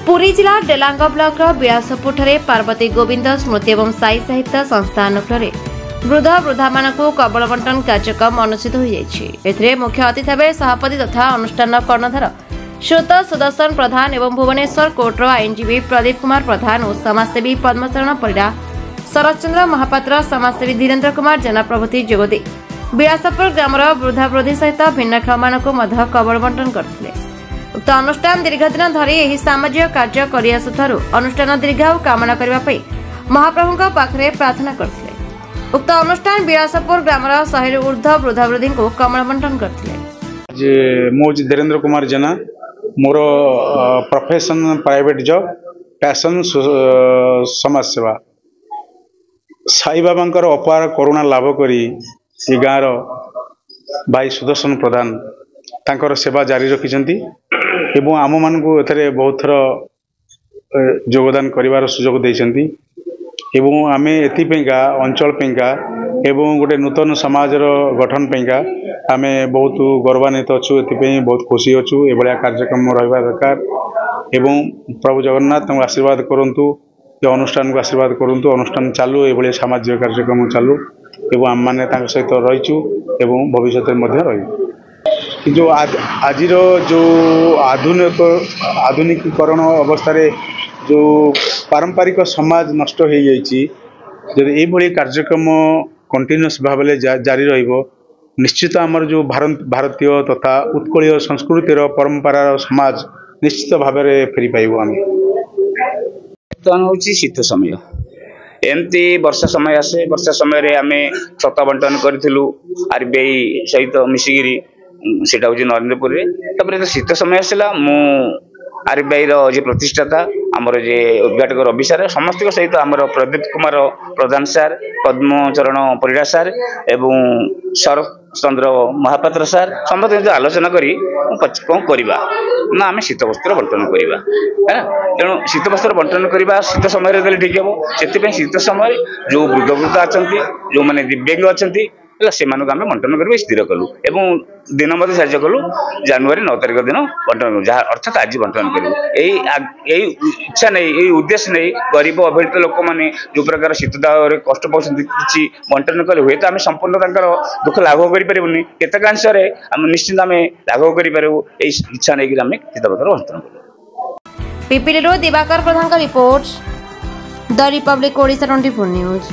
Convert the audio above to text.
पुरी जिला डेलांग ब्लॉक बिलासपुर पार्वती गोविंद स्मृति और साई साहित्य संस्था अनुग्रह वृद्ध वृद्धा मानू कबल बंटन कार्यक्रम अनुष्ठित हो मुख्य अतिथि भाव सभापति तथा अनुष्ठान कर्णधार श्रोत सुदर्शन प्रधान एवं भुवनेश्वर कोर्टर आईनजीवी प्रदीप कुमार प्रधान और समाजसेवी पद्मचरण परिड़ा शरतचंद्र महापात्र समाजसेवी धीरेन्द्र कुमार जेना प्रभृति जोगदे बिलासपुर ग्रामर वृद्धा वृद्धि सहित भिन्नक्षम मानू कबल बंटन करते। उक्त अनुष्ठान दीर्घ दिन धरी यह सामाजिक कार्य करिआसुथारु अनुष्ठान दीर्घायु कामना करने महाप्रभु पाखरे प्रार्थना करते। उक्त अनुष्ठान बिलासपुर ग्रामर 100 ऊर्ध्व वृद्धावृद्धि को कमल बंटन करते। मो धीरेन्द्र कुमार जेना मोर प्रोफेशन प्राइवेट जॉब पैशन समाज सेवा साई बाबा अपार करुणा लाभ करी गाँव भाई सुदर्शन प्रधान तांकर सेवा जारी रखिछंती एवं आम मानकु एथरे बहुत थर योगदान करिवार सुयोग देइछंती एवं आमे एथिपेंका अंचल पेंका एवं गोटे नूतन समाजर गठन पेंका आमे बहुत गौरवान्वित अच्छु एथिपें बहुत खुशी अच्छु एभलिया कार्यक्रम रहिबा दरकार एवं प्रभु जगन्नाथ आशीर्वाद करंतु ये अनुष्ठान को आशीर्वाद करंतु अनुष्ठान चालू एभलिया सामाजिक कार्यक्रम चालू एवं आम माने तांक सहित रहिचु एवं भविष्य में रही जो आज जो आधुनिकीकरण अवस्था जो पारंपरिक समाज नष्ट हो जाए कार्यक्रम कंटिन्यूअस भाव जारी रहिबो निश्चित आमर जो भारतीय तथा उत्कलीय संस्कृतिर परंपरार समाज निश्चित भाव में फेरी पाइबो। आम शीत समय एमती वर्षा समय आसे वर्षा समय आम छता बंटन करूँ आरबीआई सहित मिसिकी सेटा हूँ नरेंद्रपुर शीत समय आसला मु आरबीआई जे प्रतिष्ठाता आमर जे उद्घाटक रवि सार समस्त सहित आमर प्रदीप कुमार प्रधान सार पद्मचरण परिड़ा सार एवं शरत चंद्र महापात्र सार समस्त आलोचना करी कौन करवा ना आम शीत वस्त्र बंटन करवा है तेणु शीत वस्त्र बंटन करवा शीत समय ठीक हम से शीत समय जो वृद्ध वृद्धा अच्छा जो मैंने दिव्यांग अच्छा से बंटन कर स्थिर कलु एवं दिन मध्य साज्य कलु जनवरी 9 तारिख दिन बंटन जहाँ अर्थात आज बंटन करूँ यही इच्छा नहीं यही उद्देश्य नहीं गरीब अवहेलित लोक मैंने जो प्रकार शीतदाह कष्ट पाँच किसी बंटन कले हुए तो आम संपूर्ण दुख लाघव करें केतकांश निश्चित आम लाघव करूँ इच्छा नहीं आम शीतपत्र बंटन करूँ। Diwakar Pradhan report the republic Odisha 24 news.